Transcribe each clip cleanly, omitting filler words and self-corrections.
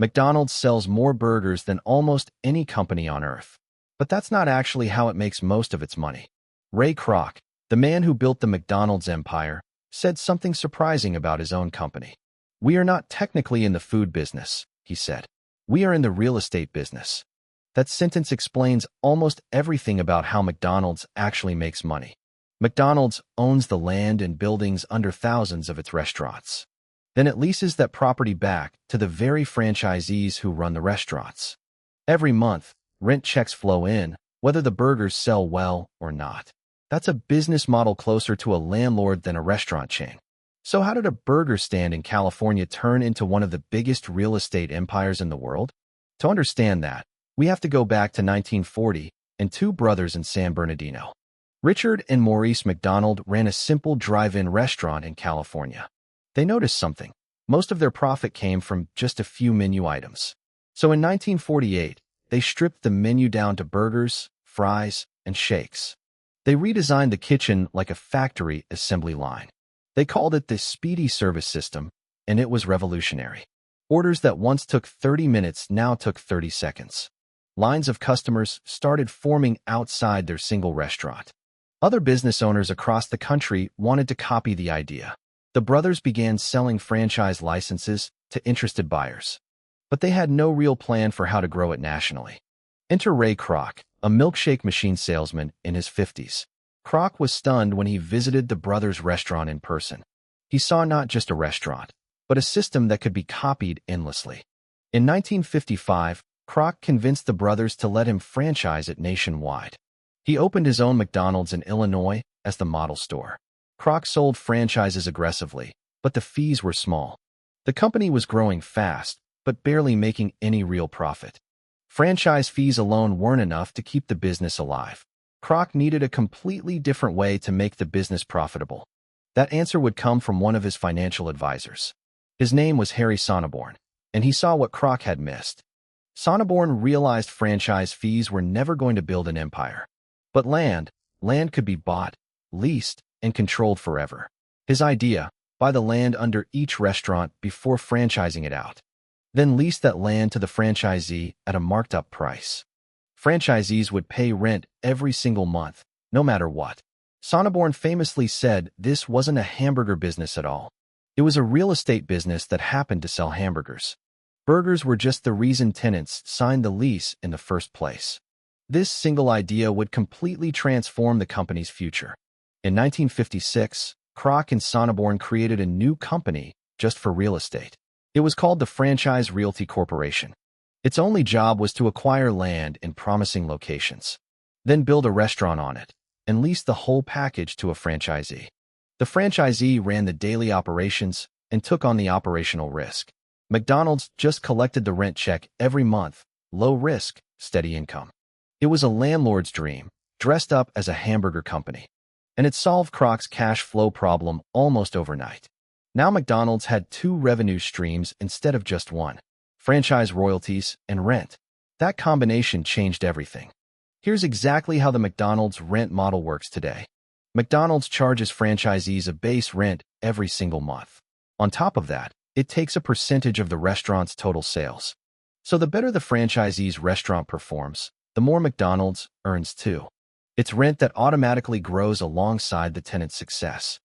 McDonald's sells more burgers than almost any company on earth. But that's not actually how it makes most of its money. Ray Kroc, the man who built the McDonald's empire, said something surprising about his own company. "We are not technically in the food business," he said. "We are in the real estate business." That sentence explains almost everything about how McDonald's actually makes money. McDonald's owns the land and buildings under thousands of its restaurants. Then it leases that property back to the very franchisees who run the restaurants. Every month, rent checks flow in, whether the burgers sell well or not. That's a business model closer to a landlord than a restaurant chain. So how did a burger stand in California turn into one of the biggest real estate empires in the world? To understand that, we have to go back to 1940 and two brothers in San Bernardino. Richard and Maurice McDonald ran a simple drive-in restaurant in California. They noticed something. Most of their profit came from just a few menu items. So in 1948, they stripped the menu down to burgers, fries, and shakes. They redesigned the kitchen like a factory assembly line. They called it the Speedy Service System, and it was revolutionary. Orders that once took 30 minutes now took 30 seconds. Lines of customers started forming outside their single restaurant. Other business owners across the country wanted to copy the idea. The brothers began selling franchise licenses to interested buyers. But they had no real plan for how to grow it nationally. Enter Ray Kroc, a milkshake machine salesman in his 50s. Kroc was stunned when he visited the brothers' restaurant in person. He saw not just a restaurant, but a system that could be copied endlessly. In 1955, Kroc convinced the brothers to let him franchise it nationwide. He opened his own McDonald's in Illinois as the model store. Kroc sold franchises aggressively, but the fees were small. The company was growing fast, but barely making any real profit. Franchise fees alone weren't enough to keep the business alive. Kroc needed a completely different way to make the business profitable. That answer would come from one of his financial advisors. His name was Harry Sonneborn, and he saw what Kroc had missed. Sonneborn realized franchise fees were never going to build an empire. But land could be bought, leased, and controlled forever. His idea: buy the land under each restaurant before franchising it out. Then lease that land to the franchisee at a marked-up price. Franchisees would pay rent every single month, no matter what. Sonneborn famously said this wasn't a hamburger business at all. It was a real estate business that happened to sell hamburgers. Burgers were just the reason tenants signed the lease in the first place. This single idea would completely transform the company's future. In 1956, Kroc and Sonneborn created a new company just for real estate. It was called the Franchise Realty Corporation. Its only job was to acquire land in promising locations, then build a restaurant on it, and lease the whole package to a franchisee. The franchisee ran the daily operations and took on the operational risk. McDonald's just collected the rent check every month, low risk, steady income. It was a landlord's dream, dressed up as a hamburger company. And it solved Kroc's cash flow problem almost overnight. Now McDonald's had two revenue streams instead of just one: franchise royalties and rent. That combination changed everything. Here's exactly how the McDonald's rent model works today. McDonald's charges franchisees a base rent every single month. On top of that, it takes a percentage of the restaurant's total sales. So the better the franchisee's restaurant performs, the more McDonald's earns too. It's rent that automatically grows alongside the tenant's success.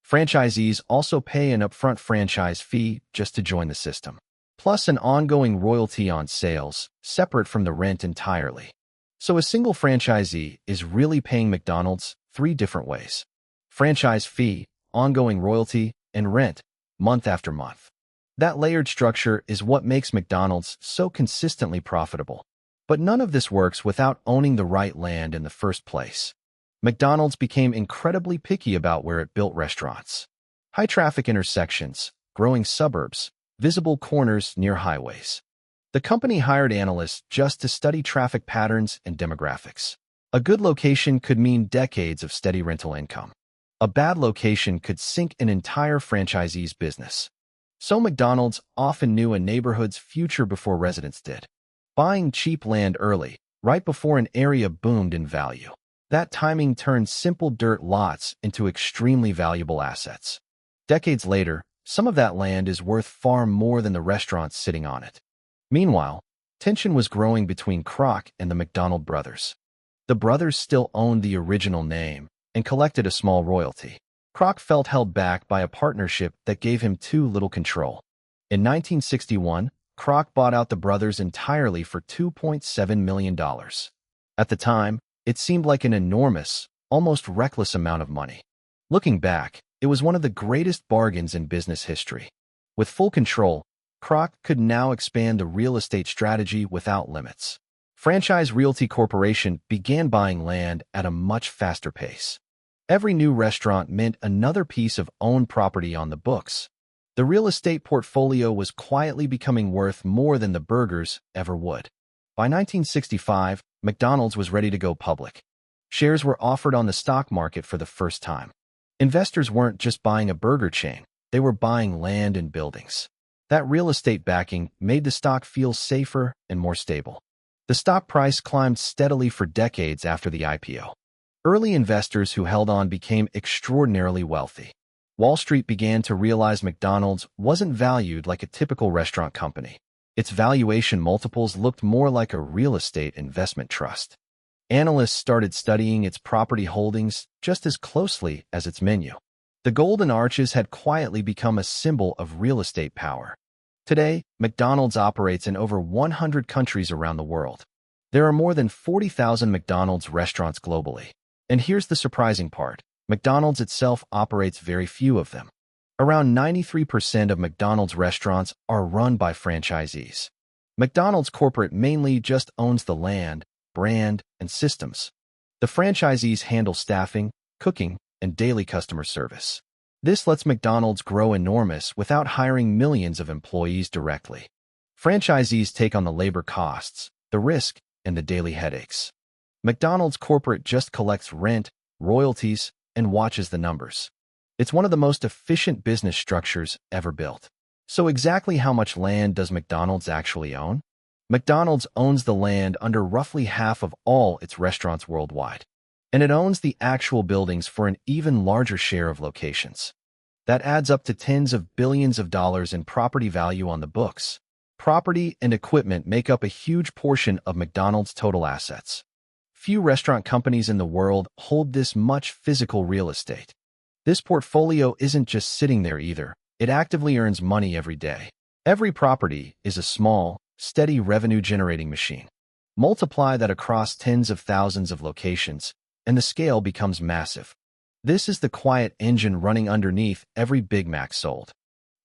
Franchisees also pay an upfront franchise fee just to join the system, plus an ongoing royalty on sales, separate from the rent entirely. So a single franchisee is really paying McDonald's three different ways: franchise fee, ongoing royalty, and rent, month after month. That layered structure is what makes McDonald's so consistently profitable. But none of this works without owning the right land in the first place. McDonald's became incredibly picky about where it built restaurants. High-traffic intersections, growing suburbs, visible corners near highways. The company hired analysts just to study traffic patterns and demographics. A good location could mean decades of steady rental income. A bad location could sink an entire franchisee's business. So McDonald's often knew a neighborhood's future before residents did, buying cheap land early, right before an area boomed in value. That timing turned simple dirt lots into extremely valuable assets. Decades later, some of that land is worth far more than the restaurants sitting on it. Meanwhile, tension was growing between Kroc and the McDonald brothers. The brothers still owned the original name and collected a small royalty. Kroc felt held back by a partnership that gave him too little control. In 1961, Kroc bought out the brothers entirely for $2.7 million. At the time, it seemed like an enormous, almost reckless amount of money. Looking back, it was one of the greatest bargains in business history. With full control, Kroc could now expand the real estate strategy without limits. Franchise Realty Corporation began buying land at a much faster pace. Every new restaurant meant another piece of owned property on the books. The real estate portfolio was quietly becoming worth more than the burgers ever would. By 1965, McDonald's was ready to go public. Shares were offered on the stock market for the first time. Investors weren't just buying a burger chain, they were buying land and buildings. That real estate backing made the stock feel safer and more stable. The stock price climbed steadily for decades after the IPO. Early investors who held on became extraordinarily wealthy. Wall Street began to realize McDonald's wasn't valued like a typical restaurant company. Its valuation multiples looked more like a real estate investment trust. Analysts started studying its property holdings just as closely as its menu. The Golden Arches had quietly become a symbol of real estate power. Today, McDonald's operates in over 100 countries around the world. There are more than 40,000 McDonald's restaurants globally. And here's the surprising part. McDonald's itself operates very few of them. Around 93% of McDonald's restaurants are run by franchisees. McDonald's corporate mainly just owns the land, brand, and systems. The franchisees handle staffing, cooking, and daily customer service. This lets McDonald's grow enormous without hiring millions of employees directly. Franchisees take on the labor costs, the risk, and the daily headaches. McDonald's corporate just collects rent, royalties, and watches the numbers. It's one of the most efficient business structures ever built. So exactly how much land does McDonald's actually own? McDonald's owns the land under roughly half of all its restaurants worldwide. And it owns the actual buildings for an even larger share of locations. That adds up to tens of billions of dollars in property value on the books. Property and equipment make up a huge portion of McDonald's total assets. Few restaurant companies in the world hold this much physical real estate. This portfolio isn't just sitting there either. It actively earns money every day. Every property is a small, steady revenue-generating machine. Multiply that across tens of thousands of locations, and the scale becomes massive. This is the quiet engine running underneath every Big Mac sold.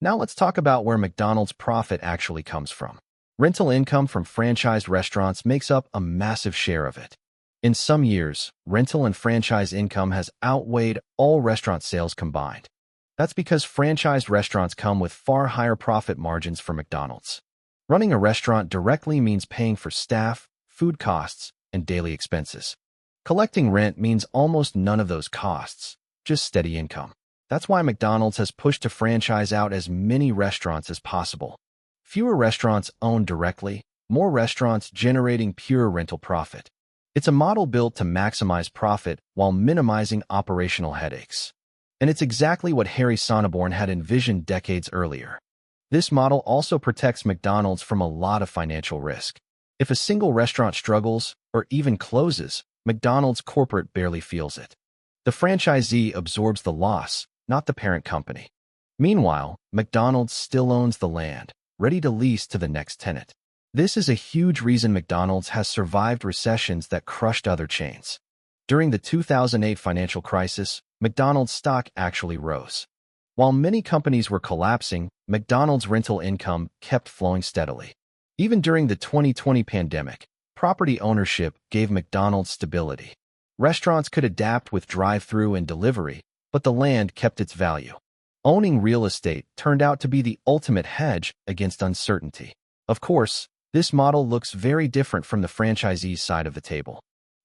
Now let's talk about where McDonald's profit actually comes from. Rental income from franchised restaurants makes up a massive share of it. In some years, rental and franchise income has outweighed all restaurant sales combined. That's because franchised restaurants come with far higher profit margins for McDonald's. Running a restaurant directly means paying for staff, food costs, and daily expenses. Collecting rent means almost none of those costs, just steady income. That's why McDonald's has pushed to franchise out as many restaurants as possible. Fewer restaurants owned directly, more restaurants generating pure rental profit. It's a model built to maximize profit while minimizing operational headaches. And it's exactly what Harry Sonneborn had envisioned decades earlier. This model also protects McDonald's from a lot of financial risk. If a single restaurant struggles or even closes, McDonald's corporate barely feels it. The franchisee absorbs the loss, not the parent company. Meanwhile, McDonald's still owns the land, ready to lease to the next tenant. This is a huge reason McDonald's has survived recessions that crushed other chains. During the 2008 financial crisis, McDonald's stock actually rose. While many companies were collapsing, McDonald's rental income kept flowing steadily. Even during the 2020 pandemic, property ownership gave McDonald's stability. Restaurants could adapt with drive-through and delivery, but the land kept its value. Owning real estate turned out to be the ultimate hedge against uncertainty. Of course, this model looks very different from the franchisee's side of the table.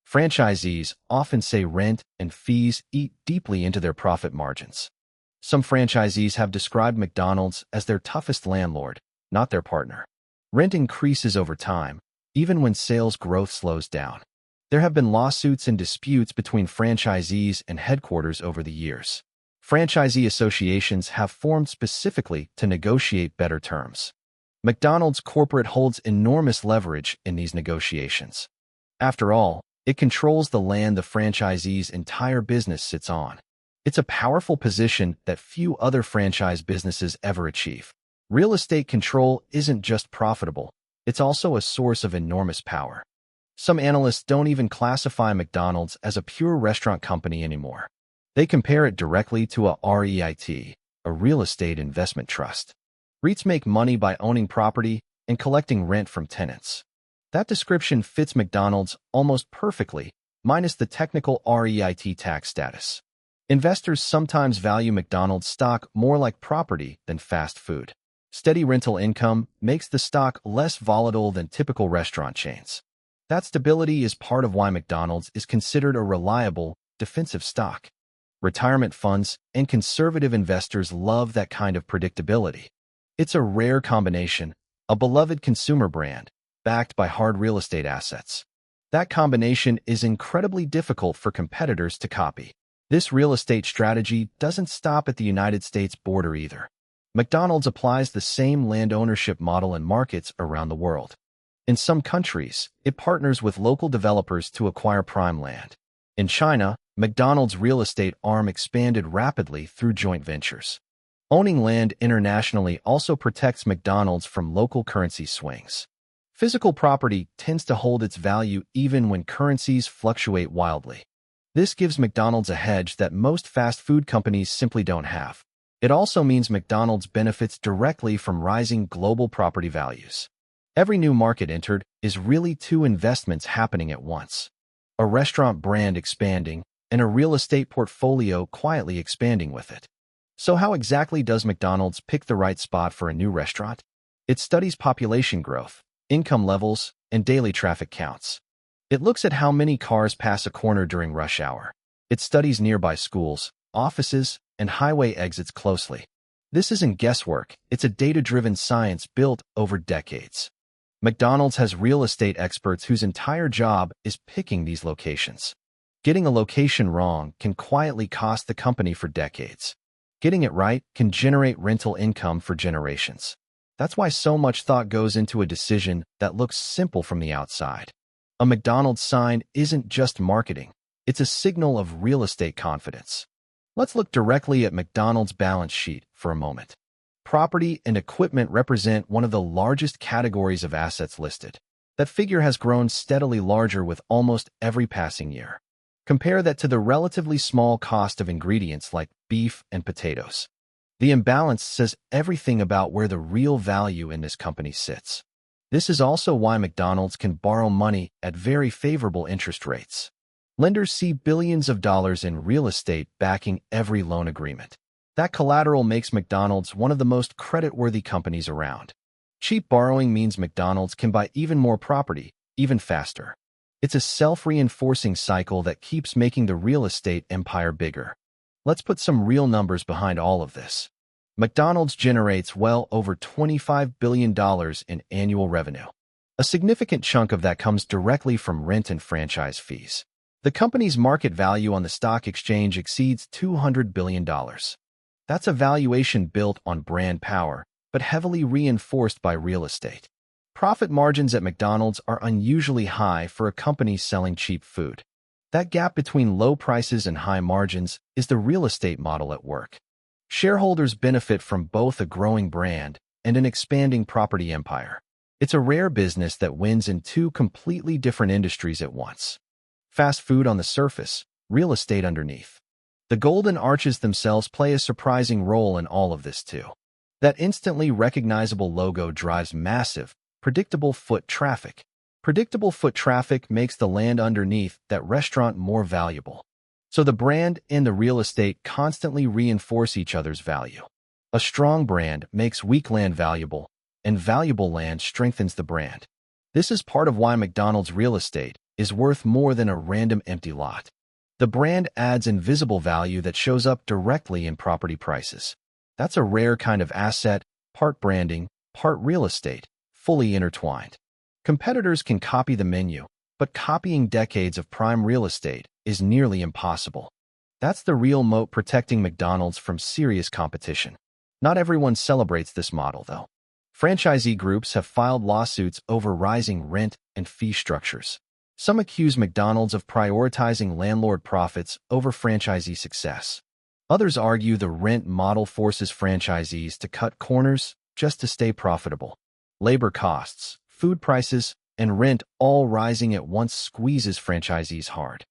Franchisees often say rent and fees eat deeply into their profit margins. Some franchisees have described McDonald's as their toughest landlord, not their partner. Rent increases over time, even when sales growth slows down. There have been lawsuits and disputes between franchisees and headquarters over the years. Franchisee associations have formed specifically to negotiate better terms. McDonald's corporate holds enormous leverage in these negotiations. After all, it controls the land the franchisee's entire business sits on. It's a powerful position that few other franchise businesses ever achieve. Real estate control isn't just profitable, it's also a source of enormous power. Some analysts don't even classify McDonald's as a pure restaurant company anymore. They compare it directly to a REIT, a real estate investment trust. REITs make money by owning property and collecting rent from tenants. That description fits McDonald's almost perfectly, minus the technical REIT tax status. Investors sometimes value McDonald's stock more like property than fast food. Steady rental income makes the stock less volatile than typical restaurant chains. That stability is part of why McDonald's is considered a reliable, defensive stock. Retirement funds and conservative investors love that kind of predictability. It's a rare combination, a beloved consumer brand, backed by hard real estate assets. That combination is incredibly difficult for competitors to copy. This real estate strategy doesn't stop at the United States border either. McDonald's applies the same land ownership model in markets around the world. In some countries, it partners with local developers to acquire prime land. In China, McDonald's real estate arm expanded rapidly through joint ventures. Owning land internationally also protects McDonald's from local currency swings. Physical property tends to hold its value even when currencies fluctuate wildly. This gives McDonald's a hedge that most fast food companies simply don't have. It also means McDonald's benefits directly from rising global property values. Every new market entered is really two investments happening at once. A restaurant brand expanding and a real estate portfolio quietly expanding with it. So how exactly does McDonald's pick the right spot for a new restaurant? It studies population growth, income levels, and daily traffic counts. It looks at how many cars pass a corner during rush hour. It studies nearby schools, offices, and highway exits closely. This isn't guesswork, it's a data-driven science built over decades. McDonald's has real estate experts whose entire job is picking these locations. Getting a location wrong can quietly cost the company for decades. Getting it right can generate rental income for generations. That's why so much thought goes into a decision that looks simple from the outside. A McDonald's sign isn't just marketing, it's a signal of real estate confidence. Let's look directly at McDonald's balance sheet for a moment. Property and equipment represent one of the largest categories of assets listed. That figure has grown steadily larger with almost every passing year. Compare that to the relatively small cost of ingredients like beef and potatoes. The imbalance says everything about where the real value in this company sits. This is also why McDonald's can borrow money at very favorable interest rates. Lenders see billions of dollars in real estate backing every loan agreement. That collateral makes McDonald's one of the most creditworthy companies around. Cheap borrowing means McDonald's can buy even more property, even faster. It's a self-reinforcing cycle that keeps making the real estate empire bigger. Let's put some real numbers behind all of this. McDonald's generates well over $25 billion in annual revenue. A significant chunk of that comes directly from rent and franchise fees. The company's market value on the stock exchange exceeds $200 billion. That's a valuation built on brand power, but heavily reinforced by real estate. Profit margins at McDonald's are unusually high for a company selling cheap food. That gap between low prices and high margins is the real estate model at work. Shareholders benefit from both a growing brand and an expanding property empire. It's a rare business that wins in two completely different industries at once. Fast food on the surface, real estate underneath. The golden arches themselves play a surprising role in all of this too. That instantly recognizable logo drives massive, predictable foot traffic. Predictable foot traffic makes the land underneath that restaurant more valuable. So the brand and the real estate constantly reinforce each other's value. A strong brand makes weak land valuable, and valuable land strengthens the brand. This is part of why McDonald's real estate is worth more than a random empty lot. The brand adds invisible value that shows up directly in property prices. That's a rare kind of asset, part branding, part real estate, fully intertwined. Competitors can copy the menu, but copying decades of prime real estate is nearly impossible. That's the real moat protecting McDonald's from serious competition. Not everyone celebrates this model, though. Franchisee groups have filed lawsuits over rising rent and fee structures. Some accuse McDonald's of prioritizing landlord profits over franchisee success. Others argue the rent model forces franchisees to cut corners just to stay profitable. Labor costs, food prices, and rent all rising at once squeezes franchisees hard.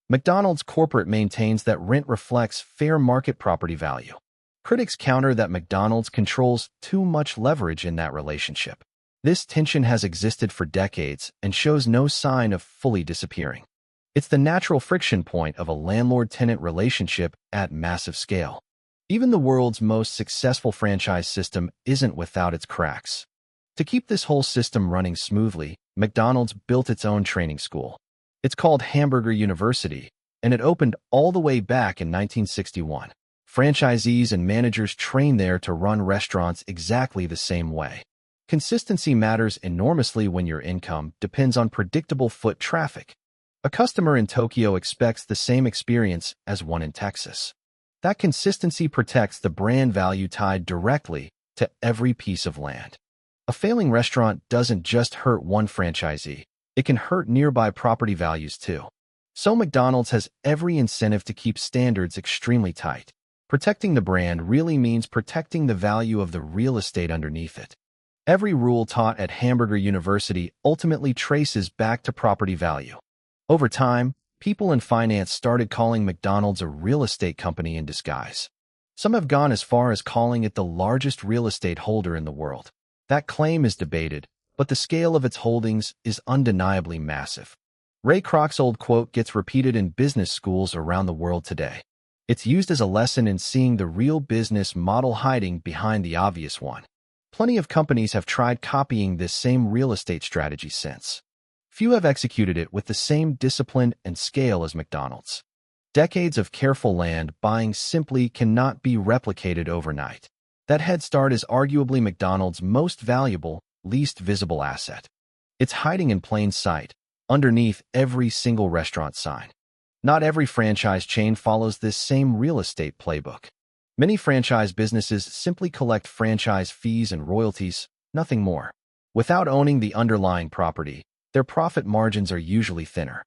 McDonald's corporate maintains that rent reflects fair market property value. Critics counter that McDonald's controls too much leverage in that relationship. This tension has existed for decades and shows no sign of fully disappearing. It's the natural friction point of a landlord-tenant relationship at massive scale. Even the world's most successful franchise system isn't without its cracks. To keep this whole system running smoothly, McDonald's built its own training school. It's called Hamburger University, and it opened all the way back in 1961. Franchisees and managers train there to run restaurants exactly the same way. Consistency matters enormously when your income depends on predictable foot traffic. A customer in Tokyo expects the same experience as one in Texas. That consistency protects the brand value tied directly to every piece of land. A failing restaurant doesn't just hurt one franchisee, it can hurt nearby property values too. So McDonald's has every incentive to keep standards extremely tight. Protecting the brand really means protecting the value of the real estate underneath it. Every rule taught at Hamburger University ultimately traces back to property value. Over time, people in finance started calling McDonald's a real estate company in disguise. Some have gone as far as calling it the largest real estate holder in the world. That claim is debated, but the scale of its holdings is undeniably massive. Ray Kroc's old quote gets repeated in business schools around the world today. It's used as a lesson in seeing the real business model hiding behind the obvious one. Plenty of companies have tried copying this same real estate strategy since. Few have executed it with the same discipline and scale as McDonald's. Decades of careful land buying simply cannot be replicated overnight. That head start is arguably McDonald's most valuable, least visible asset. It's hiding in plain sight, underneath every single restaurant sign. Not every franchise chain follows this same real estate playbook. Many franchise businesses simply collect franchise fees and royalties, nothing more. Without owning the underlying property, their profit margins are usually thinner.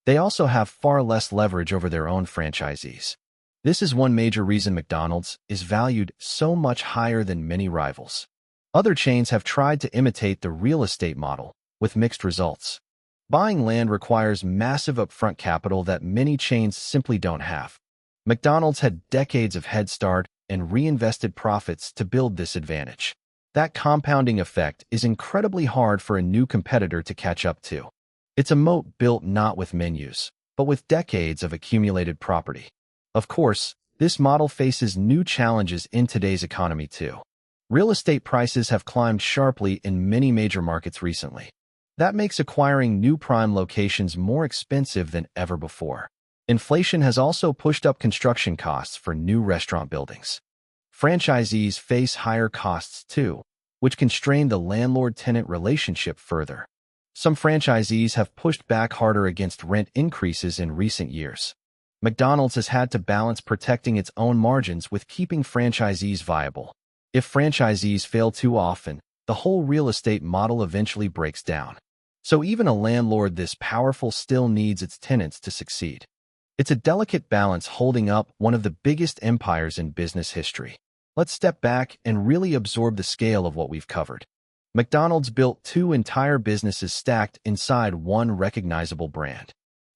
They also have far less leverage over their own franchisees. This is one major reason McDonald's is valued so much higher than many rivals. Other chains have tried to imitate the real estate model, with mixed results. Buying land requires massive upfront capital that many chains simply don't have. McDonald's had decades of head start and reinvested profits to build this advantage. That compounding effect is incredibly hard for a new competitor to catch up to. It's a moat built not with menus, but with decades of accumulated property. Of course, this model faces new challenges in today's economy too. Real estate prices have climbed sharply in many major markets recently. That makes acquiring new prime locations more expensive than ever before. Inflation has also pushed up construction costs for new restaurant buildings. Franchisees face higher costs too, which can strain the landlord-tenant relationship further. Some franchisees have pushed back harder against rent increases in recent years. McDonald's has had to balance protecting its own margins with keeping franchisees viable. If franchisees fail too often, the whole real estate model eventually breaks down. So even a landlord this powerful still needs its tenants to succeed. It's a delicate balance holding up one of the biggest empires in business history. Let's step back and really absorb the scale of what we've covered. McDonald's built two entire businesses stacked inside one recognizable brand.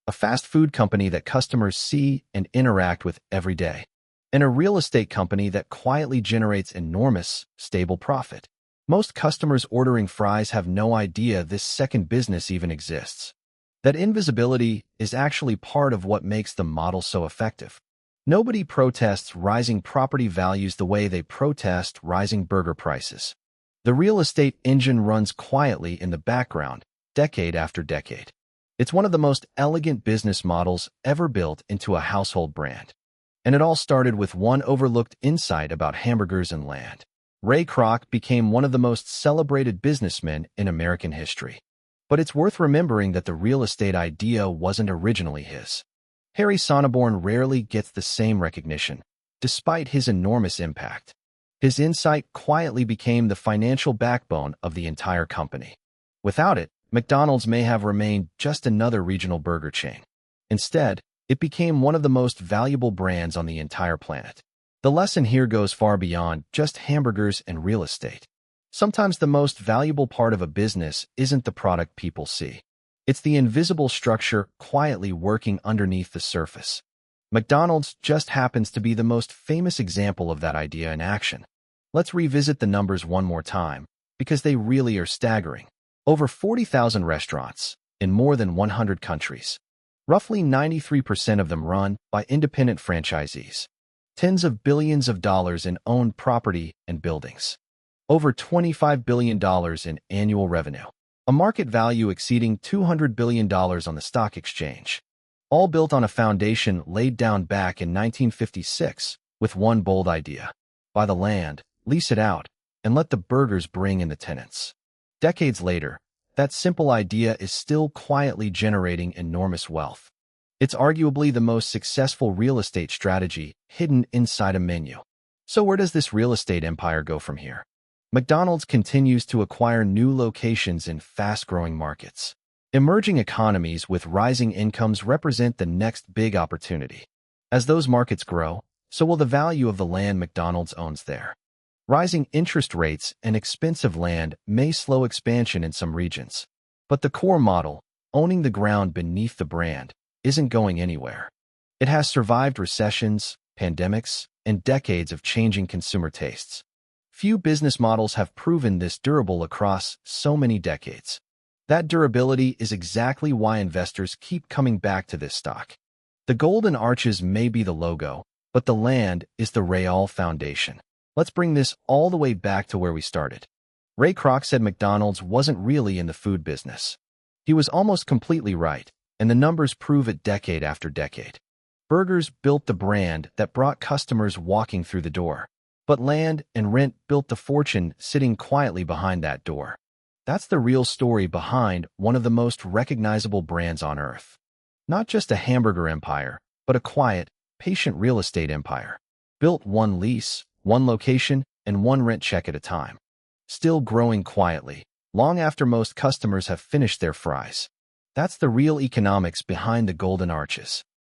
A fast food company that customers see and interact with every day, and a real estate company that quietly generates enormous, stable profit. Most customers ordering fries have no idea this second business even exists. That invisibility is actually part of what makes the model so effective. Nobody protests rising property values the way they protest rising burger prices. The real estate engine runs quietly in the background, decade after decade. It's one of the most elegant business models ever built into a household brand. And it all started with one overlooked insight about hamburgers and land. Ray Kroc became one of the most celebrated businessmen in American history. But it's worth remembering that the real estate idea wasn't originally his. Harry Sonneborn rarely gets the same recognition, despite his enormous impact. His insight quietly became the financial backbone of the entire company. Without it, McDonald's may have remained just another regional burger chain. Instead, it became one of the most valuable brands on the entire planet. The lesson here goes far beyond just hamburgers and real estate. Sometimes the most valuable part of a business isn't the product people see. It's the invisible structure quietly working underneath the surface. McDonald's just happens to be the most famous example of that idea in action. Let's revisit the numbers one more time, because they really are staggering. Over 40,000 restaurants in more than 100 countries. Roughly 93% of them run by independent franchisees. Tens of billions of dollars in owned property and buildings. Over $25 billion in annual revenue. A market value exceeding $200 billion on the stock exchange. All built on a foundation laid down back in 1956 with one bold idea. Buy the land, lease it out, and let the burgers bring in the tenants. Decades later, that simple idea is still quietly generating enormous wealth. It's arguably the most successful real estate strategy hidden inside a menu. So where does this real estate empire go from here? McDonald's continues to acquire new locations in fast-growing markets. Emerging economies with rising incomes represent the next big opportunity. As those markets grow, so will the value of the land McDonald's owns there. Rising interest rates and expensive land may slow expansion in some regions. But the core model, owning the ground beneath the brand, isn't going anywhere. It has survived recessions, pandemics, and decades of changing consumer tastes. Few business models have proven this durable across so many decades. That durability is exactly why investors keep coming back to this stock. The golden arches may be the logo, but the land is the real foundation. Let's bring this all the way back to where we started. Ray Kroc said McDonald's wasn't really in the food business. He was almost completely right, and the numbers prove it decade after decade. Burgers built the brand that brought customers walking through the door. But land and rent built the fortune sitting quietly behind that door. That's the real story behind one of the most recognizable brands on earth. Not just a hamburger empire, but a quiet, patient real estate empire. Built one lease, one location, and one rent check at a time. Still growing quietly, long after most customers have finished their fries. That's the real economics behind the golden arches.